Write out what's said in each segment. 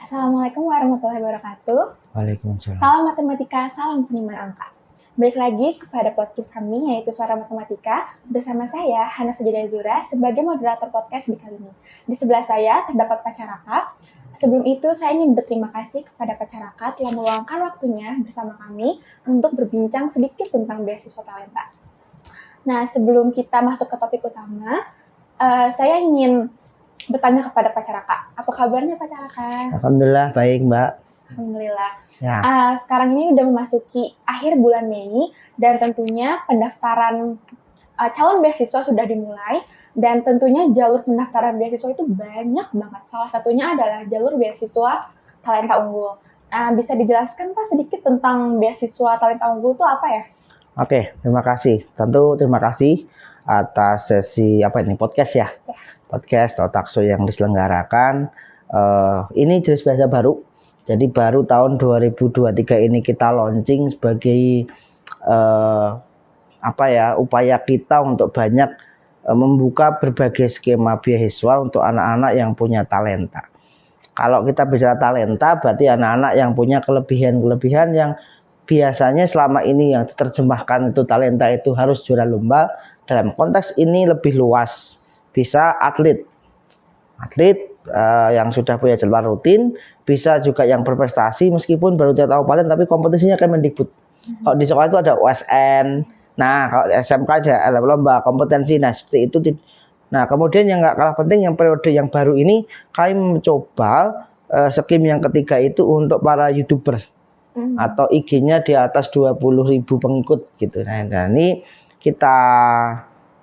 Assalamualaikum warahmatullahi wabarakatuh. Waalaikumsalam. Salam matematika, salam seniman angka. Balik lagi kepada podcast kami yaitu Suara Matematika bersama saya Hana Sajida Zura sebagai moderator podcast di kali ini. Di sebelah saya terdapat Pak Caraka. Sebelum itu saya ingin berterima kasih kepada Pak Caraka telah meluangkan waktunya bersama kami untuk berbincang sedikit tentang beasiswa talenta. Nah, sebelum kita masuk ke topik utama, saya ingin bertanya kepada Pak Caraka. Apa kabarnya Pak Caraka? Alhamdulillah baik, Mbak. Alhamdulillah. Ya. Sekarang ini udah memasuki akhir bulan Mei dan tentunya pendaftaran calon beasiswa sudah dimulai dan tentunya jalur pendaftaran beasiswa itu banyak banget. Salah satunya adalah jalur beasiswa talenta unggul. Bisa dijelaskan Pak sedikit tentang beasiswa talenta unggul itu apa ya? Oke, terima kasih. Tentu terima kasih atas sesi podcast ya. Podcast Otakso yang diselenggarakan. Ini jenis bahasa baru. Jadi baru tahun 2023 ini kita launching sebagai upaya kita untuk banyak membuka berbagai skema beasiswa untuk anak-anak yang punya talenta. Kalau kita bicara talenta berarti anak-anak yang punya kelebihan-kelebihan yang biasanya selama ini yang diterjemahkan itu talenta itu harus juara lomba. Dalam konteks ini lebih luas, bisa atlet yang sudah punya jadwal rutin, bisa juga yang berprestasi meskipun baru tingkat kabupaten tapi kompetisinya Kemendikbud. Kalau di sekolah itu ada OSN, nah kalau SMK ada lomba kompetensi, nah seperti itu. Nah kemudian yang nggak kalah penting yang periode yang baru ini kami mencoba skim yang ketiga itu untuk para YouTuber atau IG-nya di atas 20.000 pengikut gitu. Nah ini kita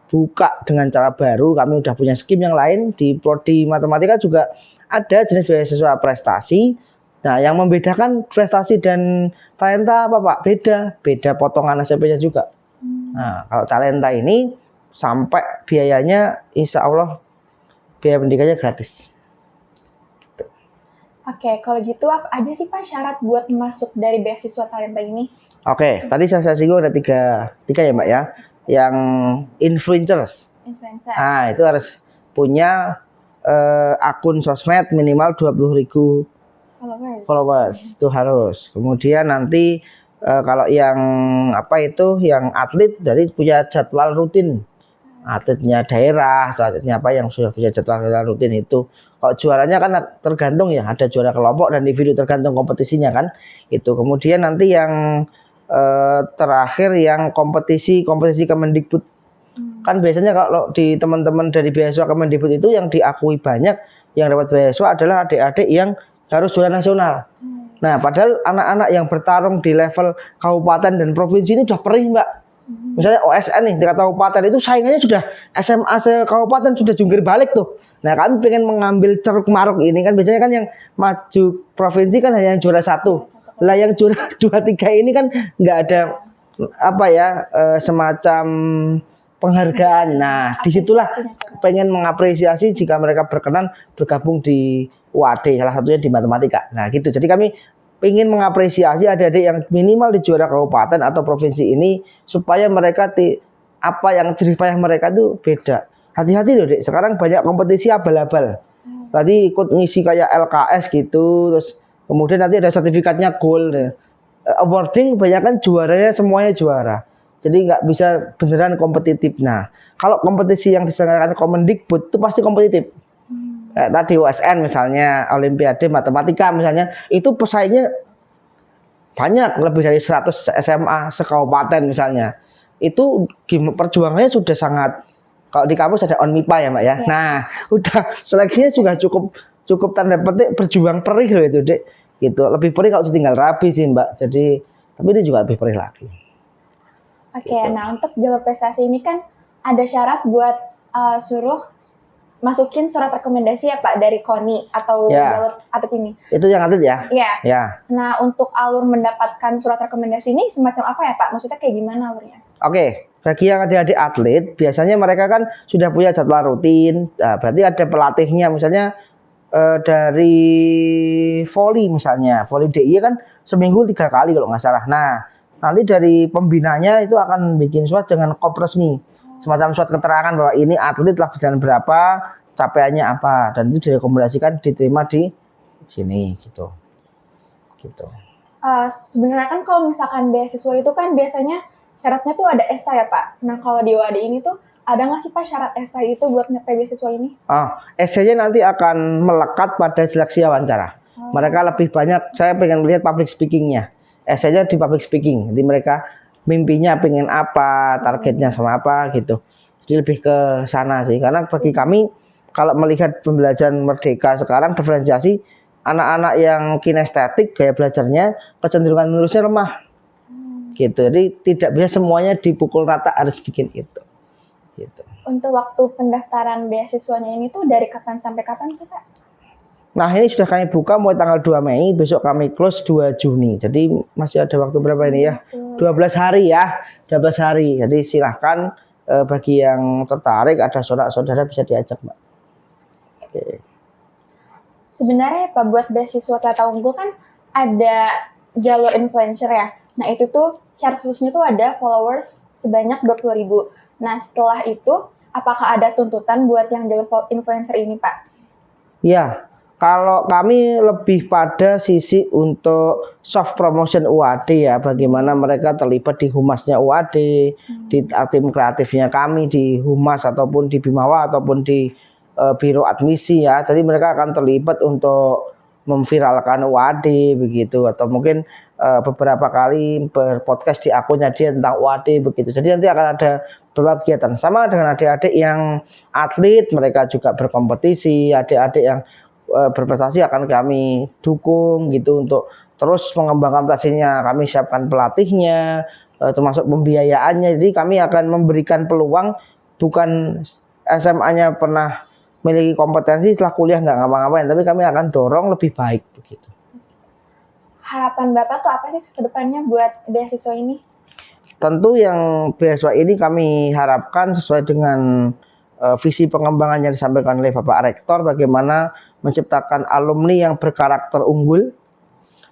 buka dengan cara baru. Kami udah punya skim yang lain di prodi matematika juga ada jenis beasiswa prestasi. Nah, yang membedakan prestasi dan talenta apa Pak? Beda potongan SMP-nya juga. Nah, kalau talenta ini sampai biayanya insya Allah biaya pendidikannya gratis. Oke, kalau gitu apa aja sih Pak syarat buat masuk dari beasiswa talenta ini? Oke, tadi saya singgung ada tiga ya Mbak ya. Yang influencer. Nah, itu harus punya akun sosmed minimal 20.000 followers. Itu harus. Kemudian nanti kalau yang yang atlet dari punya jadwal rutin. Atletnya daerah, atletnya yang sudah punya jadwal rutin itu. Kalau juaranya kan tergantung ya, ada juara kelompok dan individu tergantung kompetisinya kan. Itu. Kemudian nanti yang terakhir yang kompetisi Kemendikbud. Kan biasanya kalau di teman-teman dari beasiswa Kemendikbud itu yang diakui banyak yang dapat beasiswa adalah adik-adik yang harus juara nasional. Nah, padahal anak-anak yang bertarung di level kabupaten dan provinsi ini sudah perih, Mbak. Misalnya OSN nih tingkat kabupaten itu saingannya sudah SMA se-kabupaten sudah jungkir balik tuh. Nah, kami pengen mengambil ceruk maruk ini kan biasanya kan yang maju provinsi kan hanya yang juara 1. Lah yang juara 2, 3 ini kan nggak ada semacam penghargaan. Nah, disitulah pengen mengapresiasi jika mereka berkenan bergabung di UAD, salah satunya di matematika. Nah, gitu. Jadi kami ingin mengapresiasi adik-adik yang minimal di juara kabupaten atau provinsi ini supaya mereka yang jerih payah mereka itu beda. Hati-hati loh, Dek. Sekarang banyak kompetisi abal-abal. Tadi ikut ngisi kayak LKS gitu, terus kemudian nanti ada sertifikatnya gold. Awarding banyak kan juaranya semuanya juara. Jadi nggak bisa beneran kompetitif. Nah, kalau kompetisi yang diselenggarakan Kemendikbud itu pasti kompetitif. Tadi USN misalnya, Olimpiade Matematika misalnya, itu pesaingnya banyak, lebih dari 100 SMA sekabupaten misalnya. Itu perjuangannya sudah sangat, kalau di kampus ada ONMIPA ya Mbak ya. Nah, udah seleksinya juga cukup tanda petik berjuang perih loh itu Dek. Gitu. Lebih perih kalau tinggal rapi sih Mbak. Jadi, tapi ini juga lebih perih lagi. Oke, gitu. Nah untuk jalur prestasi ini kan ada syarat buat suruh masukin surat rekomendasi ya Pak dari KONI atau jalur atlet ini. Itu yang atlet ya? Iya. Ya. Nah untuk alur mendapatkan surat rekomendasi ini semacam apa ya Pak? Maksudnya kayak gimana alurnya? Oke, bagi yang adik-adik atlet biasanya mereka kan sudah punya jadwal rutin. Nah, berarti ada pelatihnya misalnya dari voli misalnya. Voli DIY kan seminggu 3 kali kalau nggak salah. Nah, nanti dari pembinanya itu akan bikin surat dengan kop resmi. Semacam surat keterangan bahwa ini atlet lah berjalan berapa, capaiannya apa, dan itu direkomendasikan diterima di sini gitu. Gitu. Sebenarnya kan kalau misalkan beasiswa itu kan biasanya syaratnya tuh ada esai ya Pak. Nah kalau di UAD ini tuh ada nggak sih Pak syarat esai itu buat nyampe beasiswa ini? Esainya nanti akan melekat pada seleksi wawancara. Mereka lebih banyak, saya pengen melihat public speakingnya. Esainya di public speaking, jadi mereka mimpinya pengen apa, targetnya sama apa gitu. Jadi lebih ke sana sih, karena bagi kami kalau melihat pembelajaran merdeka sekarang diferensiasi anak-anak yang kinestetik gaya belajarnya kecenderungan menerusnya lemah. Gitu. Jadi tidak bisa semuanya dipukul rata harus bikin itu. Gitu. Untuk waktu pendaftaran beasiswanya ini tuh dari kapan sampai kapan sih Pak? Nah ini sudah kami buka mulai tanggal 2 Mei, besok kami close 2 Juni. Jadi masih ada waktu berapa ini ya? 12 hari ya, 12 hari. Jadi silahkan bagi yang tertarik, ada saudara-saudara bisa diajak Mbak. Oke. Sebenarnya Pak buat beasiswa Tata Unggul kan ada jalur influencer ya. Nah itu tuh syarat khususnya tuh ada followers sebanyak 20.000. Nah setelah itu apakah ada tuntutan buat yang jalur influencer ini Pak? Ya, kalau kami lebih pada sisi untuk soft promotion UAD ya, bagaimana mereka terlibat di humasnya UAD, di tim kreatifnya kami di humas ataupun di Bimawa ataupun di biro admisi ya. Jadi mereka akan terlibat untuk memviralkan UAD begitu, atau mungkin beberapa kali berpodcast di akunnya dia tentang UAD begitu. Jadi nanti akan ada beberapa kegiatan sama dengan adik-adik yang atlet, mereka juga berkompetisi, adik-adik yang berprestasi akan kami dukung gitu untuk terus mengembangkan prestasinya. Kami siapkan pelatihnya, termasuk pembiayaannya. Jadi kami akan memberikan peluang, bukan SMA-nya pernah memiliki kompetensi setelah kuliah nggak ngapa-ngapain, tapi kami akan dorong lebih baik begitu. Harapan Bapak tuh apa sih ke depannya buat beasiswa ini? Tentu yang beasiswa ini kami harapkan sesuai dengan visi pengembangan yang disampaikan oleh Bapak Rektor, bagaimana menciptakan alumni yang berkarakter unggul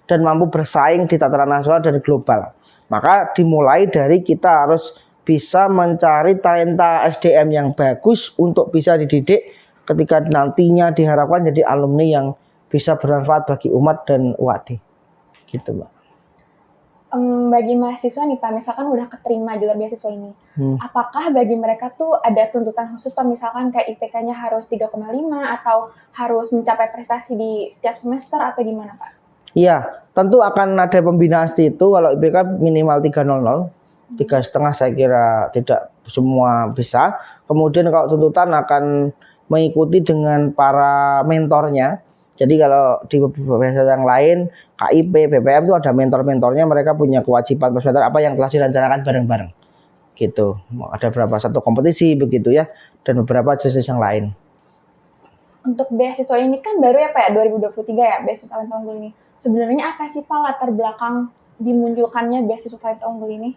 dan mampu bersaing di tataran nasional dan global. Maka dimulai dari kita harus bisa mencari talenta SDM yang bagus untuk bisa dididik ketika nantinya diharapkan jadi alumni yang bisa bermanfaat bagi umat dan UAD. Gitu Mbak. Bagi mahasiswa nih Pak, misalkan udah keterima jalur beasiswa ini, apakah bagi mereka tuh ada tuntutan khusus Pak, misalkan kayak IPK-nya harus 3,5 atau harus mencapai prestasi di setiap semester atau gimana Pak? Iya, tentu akan ada pembinaan itu. Kalau IPK minimal 3,00, 3,5 saya kira tidak semua bisa. Kemudian kalau tuntutan akan mengikuti dengan para mentornya. Jadi kalau di beberapa yang lain, KIP, BPM itu ada mentor-mentornya, mereka punya kewajiban mentor apa yang telah direncanakan bareng-bareng. Gitu. Ada beberapa satu kompetisi begitu ya, dan beberapa jenis yang lain. Untuk beasiswa ini kan baru ya Pak ya, 2023 ya, beasiswa talenta unggul ini. Sebenarnya apa sih Pak latar belakang dimunculkannya beasiswa talenta unggul ini?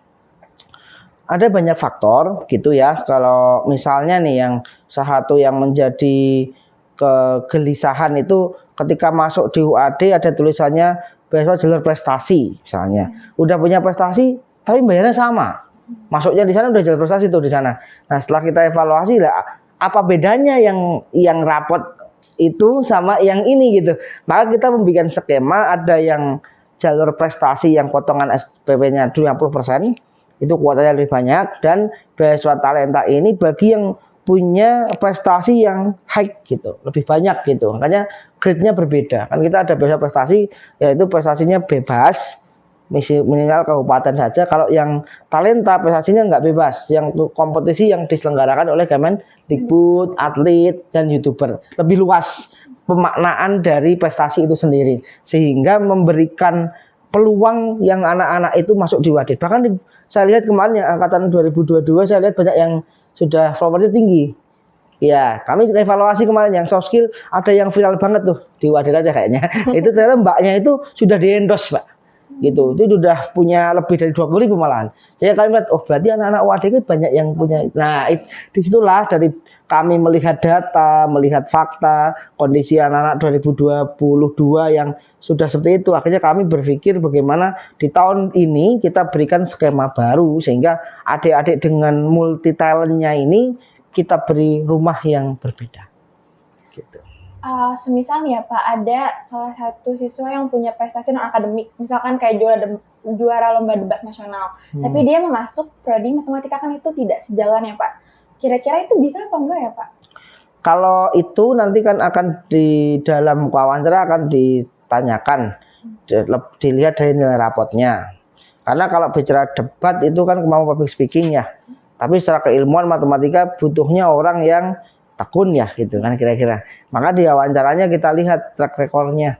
Ada banyak faktor gitu ya. Kalau misalnya nih yang salah satu yang menjadi kegelisahan itu ketika masuk di UAD ada tulisannya beasiswa jalur prestasi misalnya. Udah punya prestasi tapi bayarnya sama. Masuknya di sana udah jalur prestasi tuh di sana. Nah, setelah kita evaluasi lah apa bedanya yang rapot itu sama yang ini gitu. Maka kita membuat skema, ada yang jalur prestasi yang potongan SPP-nya 20%, itu kuotanya lebih banyak, dan beasiswa talenta ini bagi yang punya prestasi yang high gitu, lebih banyak gitu. Makanya grade-nya berbeda. Kan kita ada beasiswa prestasi yaitu prestasinya bebas, minimal kabupaten saja. Kalau yang talenta prestasinya nggak bebas, yang kompetisi yang diselenggarakan oleh Kemendikbud, atlet dan YouTuber. Lebih luas pemaknaan dari prestasi itu sendiri, sehingga memberikan peluang yang anak-anak itu masuk di Wadid. Bahkan saya lihat kemarin yang angkatan 2022 saya lihat banyak yang sudah followernya tinggi. Ya, kami evaluasi kemarin yang soft skill ada yang viral banget tuh di Wadid aja kayaknya. Itu ternyata mbaknya itu sudah di-endorse, Pak. Gitu. Itu sudah punya lebih dari 20.000 malahan. Saya kali melihat, oh berarti anak-anak UAD itu banyak yang punya. Nah, disitulah dari kami melihat data, melihat fakta, kondisi anak-anak 2022 yang sudah seperti itu. Akhirnya kami berpikir bagaimana di tahun ini kita berikan skema baru sehingga adik-adik dengan multi talentnya ini kita beri rumah yang berbeda. Gitu. Semisal nih ya Pak, ada salah satu siswa yang punya prestasi non akademik, misalkan kayak juara lomba debat nasional, tapi dia masuk prodi matematika, kan itu tidak sejalan ya Pak. Kira-kira itu bisa atau enggak ya Pak? Kalau itu nanti kan akan di dalam wawancara akan ditanyakan, dilihat dari nilai rapotnya. Karena kalau bicara debat itu kan kemampuan public speaking ya. Tapi secara keilmuan matematika butuhnya orang yang tekun ya gitu kan kira-kira. Maka di wawancaranya kita lihat track recordnya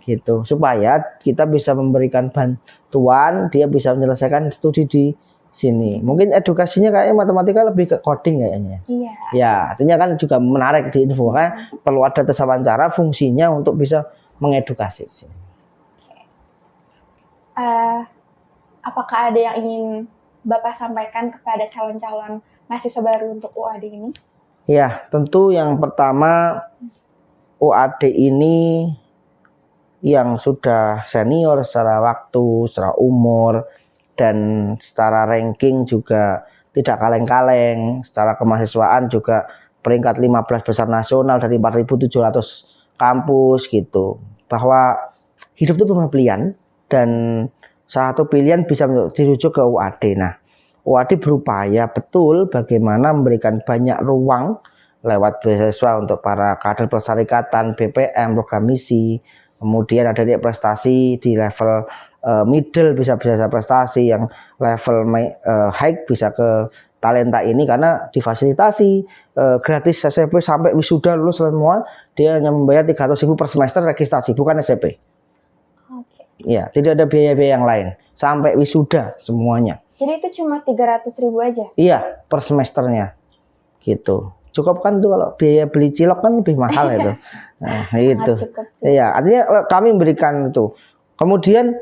gitu supaya kita bisa memberikan bantuan, dia bisa menyelesaikan studi di sini. Mungkin edukasinya kayaknya matematika lebih ke coding kayaknya. Iya. Ya, artinya kan juga menarik di info kan perlu ada tes wawancara fungsinya untuk bisa mengedukasi di sini. Apakah ada yang ingin Bapak sampaikan kepada calon-calon mahasiswa baru untuk UAD ini? Ya, tentu yang pertama UAD ini yang sudah senior secara waktu, secara umur, dan secara ranking juga tidak kaleng-kaleng, secara kemahasiswaan juga peringkat 15 besar nasional dari 4.700 kampus gitu. Bahwa hidup itu pilihan dan salah satu pilihan bisa dirujuk ke UAD. Nah, UAD berupaya betul bagaimana memberikan banyak ruang lewat beasiswa untuk para kader persyarikatan, BPM, program misi, kemudian ada di prestasi di level middle bisa prestasi, yang level high bisa ke talenta ini karena difasilitasi gratis SMP sampai wisuda lulus semua, dia hanya membayar 300.000 per semester registrasi, bukan SMP. Ya, tidak ada biaya-biaya yang lain sampai wisuda semuanya. Jadi itu cuma 300.000 aja? Iya, per semesternya gitu. Cukup kan tuh, kalau biaya beli cilok kan lebih mahal itu. Nah, itu. Iya, artinya kami memberikan itu. Kemudian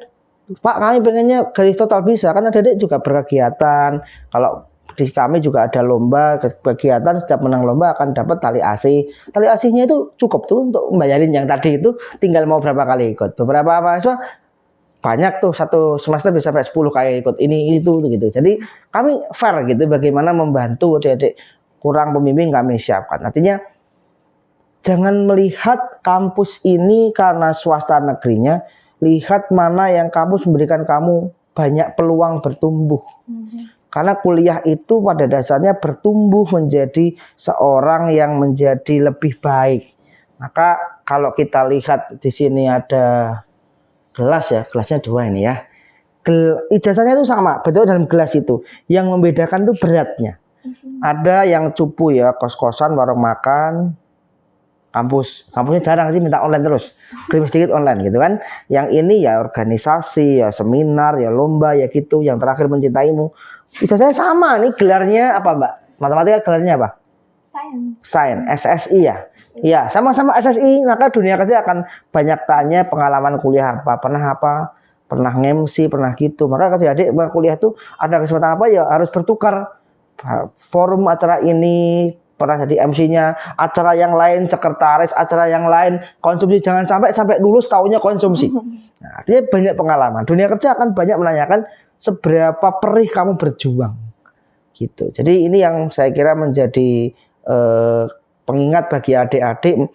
Pak, kami pengennya garis total bisa, kan adik-adik juga berkegiatan. Kalau di kami juga ada lomba, kegiatan, setiap menang lomba akan dapat tali AC. Tali AC-nya itu cukup tuh untuk membayarin yang tadi itu, tinggal mau berapa kali ikut. Beberapa mahasiswa banyak tuh, satu semester bisa sampai 10 kali ikut ini itu gitu. Jadi kami fair gitu bagaimana membantu adik-adik kurang pembimbing, kami siapkan. Artinya jangan melihat kampus ini karena swasta negerinya, lihat mana yang kampus memberikan kamu banyak peluang bertumbuh. Karena kuliah itu pada dasarnya bertumbuh menjadi seorang yang menjadi lebih baik. Maka kalau kita lihat di sini ada gelas ya, gelasnya 2 ini ya. Ijazahnya itu sama, betul dalam gelas itu. Yang membedakan itu beratnya. Ada yang cupu ya, kos-kosan, warung makan, kampusnya jarang sih, minta online terus, kirim sedikit online gitu kan. Yang ini ya organisasi, ya seminar, ya lomba, ya gitu. Yang terakhir mencintaimu. Ijazahnya sama nih, gelarnya apa Mbak? Matematika gelarnya apa? Sains, SSI ya. Iya, sama-sama SSI. Maka dunia kerja akan banyak tanya pengalaman kuliah apa, pernah nge-MC, pernah gitu. Maka adik-adik kuliah itu ada kesempatan apa ya harus bertukar. Forum acara ini pernah jadi MC-nya, acara yang lain sekretaris, acara yang lain konsumsi, jangan sampai lulus tahunya konsumsi. Nah, artinya banyak pengalaman. Dunia kerja akan banyak menanyakan seberapa perih kamu berjuang. Gitu. Jadi ini yang saya kira menjadi pengingat bagi adik-adik.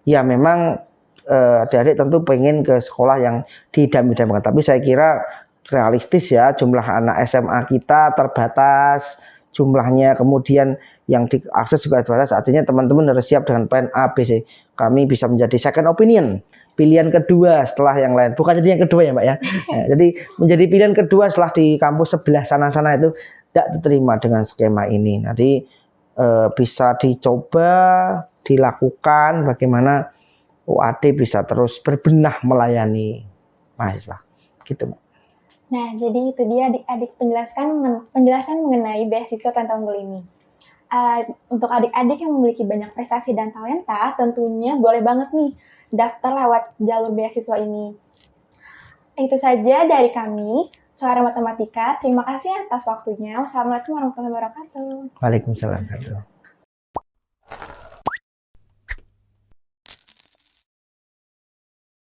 Ya memang adik-adik tentu pengen ke sekolah yang didam-damkan, tapi saya kira realistis ya, jumlah anak SMA kita terbatas jumlahnya, kemudian yang diakses juga terbatas. Artinya teman-teman harus siap dengan plan A, B, C. Kami bisa menjadi second opinion, pilihan kedua setelah yang lain, bukan jadi yang kedua ya Mbak ya. Jadi menjadi pilihan kedua setelah di kampus sebelah sana-sana itu tidak diterima dengan skema ini. Nanti bisa dicoba dilakukan bagaimana UAD bisa terus berbenah melayani mahasiswa gitu Mbak. Nah, jadi itu dia adik-adik penjelasan mengenai beasiswa Tanpa Unggul ini. Untuk adik-adik yang memiliki banyak prestasi dan talenta, tentunya boleh banget nih daftar lewat jalur beasiswa ini. Itu saja dari kami, Suara Matematika. Terima kasih atas waktunya. Wassalamualaikum warahmatullahi wabarakatuh. Waalaikumsalam.